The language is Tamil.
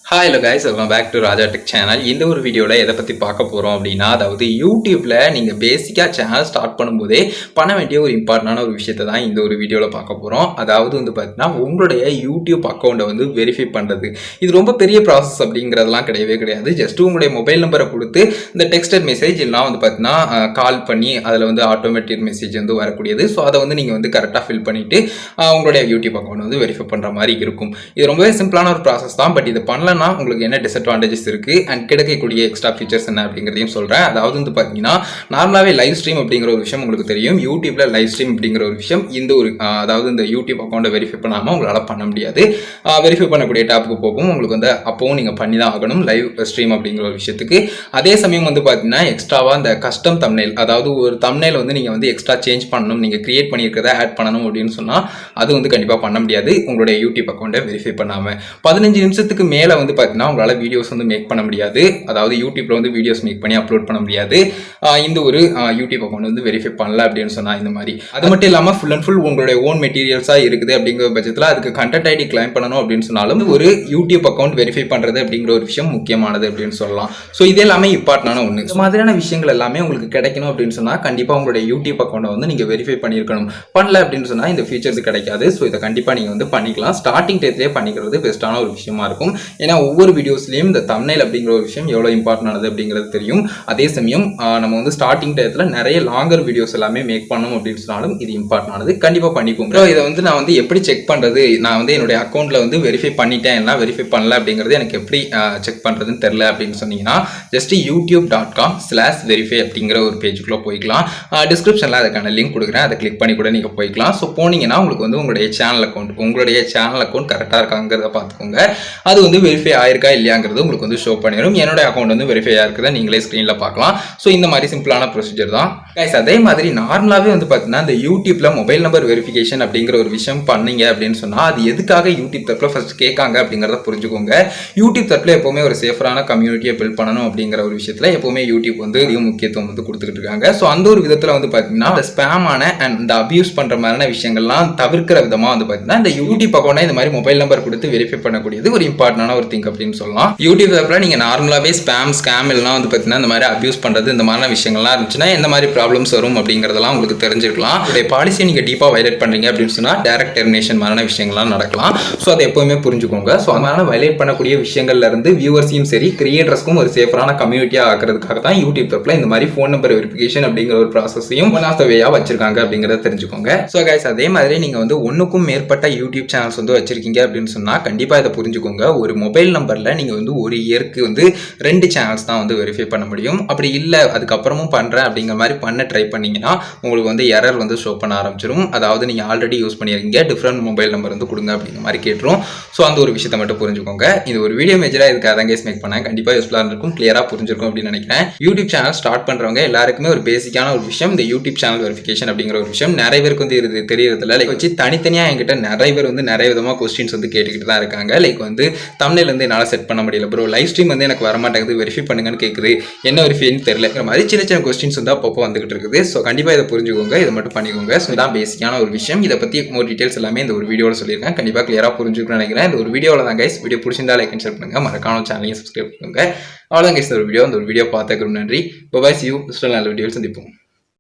Hi hello guys, welcome back to Raja tech channel. இந்த ஒரு வீடியோவில் எதை பற்றி பார்க்க போகிறோம் அப்படின்னா, அதாவது யூடியூப்பில் நீங்கள் பேசிக்காக சேனல் ஸ்டார்ட் பண்ணும்போதே பண்ண வேண்டிய ஒரு இம்பார்ட்டண்டான ஒரு விஷயத்தை தான் இந்த ஒரு வீடியோவில் பார்க்க போகிறோம். அதாவது பார்த்தீங்கன்னா உங்களுடைய யூடியூப் அக்கௌண்ட்டை வெரிஃபை பண்ணுறது. இது ரொம்ப பெரிய ப்ராசஸ் அப்படிங்கிறதெல்லாம் கிடையவே கிடையாது. ஜஸ்ட் உங்களுடைய மொபைல் நம்பரை கொடுத்து இந்த டெக்ஸ்டட் மெசேஜ் எல்லாம் பார்த்தீங்கன்னா கால் பண்ணி அதில் ஆட்டோமேட்டிக் மெசேஜ் வரக்கூடியது. ஸோ அதை நீங்கள் கரெக்டாக ஃபில் பண்ணிவிட்டு உங்களுடைய யூடியூப் அக்கௌண்ட் வெரிஃபை பண்ணுற மாதிரி இருக்கும். இது ரொம்பவே சிம்பிளான ஒரு ப்ராசஸ் தான். பட் இது பண்ணல உங்களுக்கு என்ன டிஸ்அட்வான்டேஜஸ் இருக்கு அண்ட் கிடைக்கக்கூடிய எக்ஸ்ட்ரா ஃபீச்சர்ஸ் என்ன அப்படிங்கிறதையும் சொல்றேன். அதாவது பார்த்தீங்கன்னா நார்மலாவே லைவ் ஸ்ட்ரீம் அப்படிங்கிற ஒரு விஷயம் உங்களுக்கு தெரியும். யூடியூப்ல லைவ் ஸ்ட்ரீம் அப்படிங்கிற ஒரு விஷயம் அதாவது இந்த யூடியூப் அக்கௌண்ட்டை வெரிஃபை பண்ணாமல் உங்களால் பண்ண முடியாது. வெரிஃபை பண்ணக்கூடிய டாப்புக்கு போகும் உங்களுக்கு அப்பவும் நீங்கள் பண்ணி தான் ஆகணும் லைவ் ஸ்ட்ரீம் அப்படிங்கிற ஒரு விஷயத்துக்கு. அதே சமயம் பார்த்தீங்கன்னா எக்ஸ்ட்ராவாக இந்த கஸ்டம் தம்ப்நெயில், அதாவது ஒரு தம்ப்நெயில் நீங்கள் எக்ஸ்ட்ரா சேஞ்ச் பண்ணணும், நீங்கள் கிரியேட் பண்ணியிருக்கிறத ஆட் பண்ணணும் அப்படின்னு சொன்னால் அது கண்டிப்பாக பண்ண முடியாது உங்களுடைய யூடியூப் அக்கௌண்ட்டை வெரிஃபை பண்ணாமல். 15 நிமிஷத்துக்கு மேலே பார்த்தீங்கன்னா உங்களால் வீடியோஸ் மேக் பண்ண முடியாது. அதாவது யூடியூப்ல வீடியோஸ் மேக் பண்ணி அப்லோட் பண்ண முடியாது இந்த ஒரு யூடியூப் அக்கௌண்ட் வெரிஃபை பண்ணல அப்படின்னு சொன்னா. இந்த மாதிரி அது மட்டும் இல்லாமல் ஃபுல் அண்ட் ஃபுல் உங்களுடைய ஓன் மெட்டீரியல்ஸா இருக்குது அப்படிங்கிற பட்சத்தில் அதுக்கு கண்டென்ட் ஐடி கிளைம் பண்ணணும் அப்படின்னு சொன்னாலும் ஒரு யூடியூப் அக்கௌண்ட் வெரிஃபை பண்றது அப்படிங்கிற ஒரு விஷயம் முக்கியமானது அப்படின்னு சொல்லலாம். ஸோ இது எல்லாமே இம்பார்ட்டன்டான ஒன்று. இந்த மாதிரியான விஷயங்கள் எல்லாமே உங்களுக்கு கிடைக்கணும் அப்படின்னு சொன்னா கண்டிப்பா உங்களுடைய யூடியூப் அக்கௌண்ட்டை நீங்க வெரிஃபை பண்ணியிருக்கணும். பண்ணல அப்படின்னு சொன்னா இந்த ஃபீச்சர்ஸ் கிடைக்காது. ஸோ இதை கண்டிப்பா நீங்க பண்ணிக்கலாம். ஸ்டார்டிங் டேட்லேயே பண்ணிக்கிறது பெஸ்ட்டான ஒரு விஷயமா இருக்கும். ஏன்னா ஒவ்வொரு வீடியோஸ்லயும் இந்த தம்ப்நெயில் அப்படிங்கிற ஒரு விஷயம் எவ்வளோ இம்பார்ட்டன்டானது அப்படிங்கிறது தெரியும். அதே சமயம் நம்ம ஸ்டார்டிங் டயத்தில் நிறைய லாங்கர் வீடியோஸ் எல்லாமே மேக் பண்ணணும் அப்படின்னு சொன்னாலும் இது இம்பார்ட்டன்டானது. கண்டிப்பாக பண்ணிக்கோங்க. இதை நான் எப்படி செக் பண்ணுறது, நான் என்னுடைய அக்கௌண்ட்டில் வெரிஃபை பண்ணிட்டேன் எல்லாம் வெரிஃபை பண்ணல அப்படிங்கிறது எனக்கு எப்படி செக் பண்ணுறதுன்னு தெரில அப்படின்னு சொன்னீங்கன்னா ஜஸ்ட் youtube.com/verify அப்படிங்கிற ஒரு பேஜுக்குள்ளே போய்க்கலாம். டிஸ்கிரிப்ஷனில் அதுக்கான லிங்க் கொடுக்குறேன், அதை கிளிக் பண்ணி கூட நீங்கள் போய்க்கலாம். ஸோ போனீங்கன்னா உங்களுக்கு உங்களுடைய சேனல் அக்கௌண்ட் கரெக்டாக இருக்காங்கிறத பார்த்துக்கோங்க. அது வெரிஃபை ஆயிருக்கா இல்லையாங்கிறது உங்களுக்கு ஷோ பண்ணிடும். என்னோட அக்கௌண்ட் வெரிஃபை ஆயிருக்குதா நீங்களே ஸ்க்ரீனில் பார்க்கலாம். ஸோ இந்த மாதிரி சிம்பிளான ப்ரொசீஜர் தான் கைஸ். அதே மாதிரி நார்மலாகவே பார்த்தீங்கன்னா இந்த யூடியூப்ல மொபைல் நம்பர் வெரிஃபிகேஷன் அப்படிங்கிற ஒரு விஷயம் பண்ணீங்க அப்படின்னு சொன்னால் அது எதுக்காக யூடியூப் தரப்பில் ஃபர்ஸ்ட் கேட்காங்க அப்படிங்கிறத புரிஞ்சுக்கோங்க. யூடியூப் தரப்பில் எப்பவுமே ஒரு சேஃபரான கம்யூனிட்டியை பில்ட் பண்ணணும் அப்படிங்கிற ஒரு விஷயத்தில் எப்பவுமே யூடியூப் அதிக முக்கியத்துவம் கொடுத்துக்கிட்டு இருக்காங்க. ஸோ அந்த ஒரு விதத்தில் பார்த்தீங்கன்னா ஸ்பேமான அண்ட் இந்த அபியூஸ் பண்ணுற மாதிரியான விஷயங்கள்லாம் தவிர்க்கிற விதமாக பார்த்தீங்கன்னா இந்த யூடியூப் அக்கௌண்ட்டை இந்த மாதிரி மொபைல் நம்பர் கொடுத்து வெரிஃபை பண்ணக்கூடியது ஒரு இம்பார்ட்டன்டான ஒரு திங் அப்படின்னு சொல்லலாம். யூடியூப் ஆப்ல நீங்க நார்மலாவே ஸ்கேம் எல்லாம் பார்த்தீங்கன்னா இந்த மாதிரி அபியூஸ் பண்றது இந்த மாதிரி விஷயங்கள்லாம் இருந்துச்சுன்னா எந்த மாதிரி ப்ராப்ளம்ஸ் வரும் அப்படிங்கிறதெல்லாம் உங்களுக்கு தெரிஞ்சிருக்கலாம். உங்களுடைய பாலிசியை நீங்க டீப்பா வயலேட் பண்றீங்க அப்படின்னு சொன்னா டைரக்ட் டெர்மினேஷன் மாதிரி விஷயங்கள்லாம் நடக்கலாம். ஸோ அதை எப்பவுமே புரிஞ்சுக்கோங்க. ஸோ அதனால வயலேட் பண்ணக்கூடிய விஷயங்கள்ல இருந்து வியூவர்ஸையும் சரி கிரியேட்டர்ஸ்க்கும் ஒரு சேஃபரான கம்யூனிட்டியா ஆக்குறதுக்காக தான் யூடியூப் தரப்புல இந்த மாதிரி ஃபோன் நம்பர் வெரிஃபிகேஷன் அப்படிங்கிற ஒரு ப்ராசஸையும் ஒன் ஆஃப் த வேயா வச்சிருக்காங்க அப்படிங்கிறத தெரிஞ்சுக்கோங்க. ஸோ கைஸ் அதே மாதிரி நீங்க ஒன்னுக்கும் மேற்பட்ட யூடியூப் சேனல்ஸ் வச்சிருக்கீங்க அப்படின்னு சொன்னா கண்டிப்பா இதை புரிஞ்சுக்கோங்க. ஒரு மொபைல் நம்பர்ல நீங்க ஒரு இயருக்கு 2 சேனல்ஸ் தான் வெரிஃபை பண்ண முடியும். அப்படி இல்லை அதுக்கப்புறமும் பண்றேன் அப்படிங்கிற மாதிரி பண்ண ட்ரை பண்ணீங்கன்னா உங்களுக்கு எரர் ஷோ பண்ண ஆரம்பிச்சிடும். அதாவது நீங்க ஆல்ரெடி யூஸ் பண்ணிருக்கீங்க டிஃப்ரெண்ட் மொபைல் நம்பர் கொடுங்க அப்படிங்கிற மாதிரி கேட்டுரும். ஸோ அந்த ஒரு விஷயத்தை மட்டும் புரிஞ்சுக்கோங்க. இது ஒரு வீடியோ மேஜரா இதுக்காக தான் கேஸ் மேக் பண்ணேன். கண்டிப்பா யூஸ்ஃபுல்லா இருக்கும், கிளியரா புரிஞ்சிருக்கும் அப்படின்னு நினைக்கிறேன். யூடியூப் சேனல் ஸ்டார்ட் பண்றவங்க எல்லாருக்குமே ஒரு பேசிக்கான ஒரு விஷயம் இந்த யூடியூப் சேனல் வெரிஃபிகேஷன் அப்படிங்கிற ஒரு விஷயம் நிறைய பேருக்கு இது தெரியறதில்ல. லைக் வச்சு தனித்தனியா என்கிட்ட நிறைய பேர் நிறைய விதமா கொஸ்டின்ஸ் கேட்டுக்கிட்டு தான் இருக்காங்க. லைக் தம்ப்நெயில் என்னால் செட் பண்ண முடியல ப்ரோ, லைவ் ஸ்ட்ரீம் எனக்கு வர மாட்டேங்குது, வெரிஃபை பண்ணுங்கன்னு கேட்குது, என்ன வெரிஃபைன்னு தெரியல மாதிரி சின்ன கொஸ்டின்ஸ் அப்பப்போ வந்துகிட்டு இருக்குது. ஸோ கண்டிப்பாக இதை புரிஞ்சுக்கோங்க, இதை மட்டும் பண்ணிக்கோங்க. ஸோ இதான் பேசிக்கான ஒரு விஷயம். இதை பற்றி மோர் டீடைல்ஸ் எல்லாமே இந்த ஒரு வீடியோவில் சொல்லியிருக்கேன். கண்டிப்பாக கிளியராக புரிஞ்சுக்கணும்னு நினைக்கிறேன். இந்த ஒரு வீடியோவில் தான் கைஸ். வீடியோ பிடிச்சிருந்தா லைக் அண்ட் ஷேர் பண்ணுங்க, மறக்காம சேனலையும் சப்ஸ்கிரைப் பண்ணுங்க. அவ்வளோதான் கைஸ் இந்த ஒரு வீடியோ பார்த்துக்கிறோம். நன்றி. Bye see you. நல்ல வீடியோவில் சந்திப்போம்.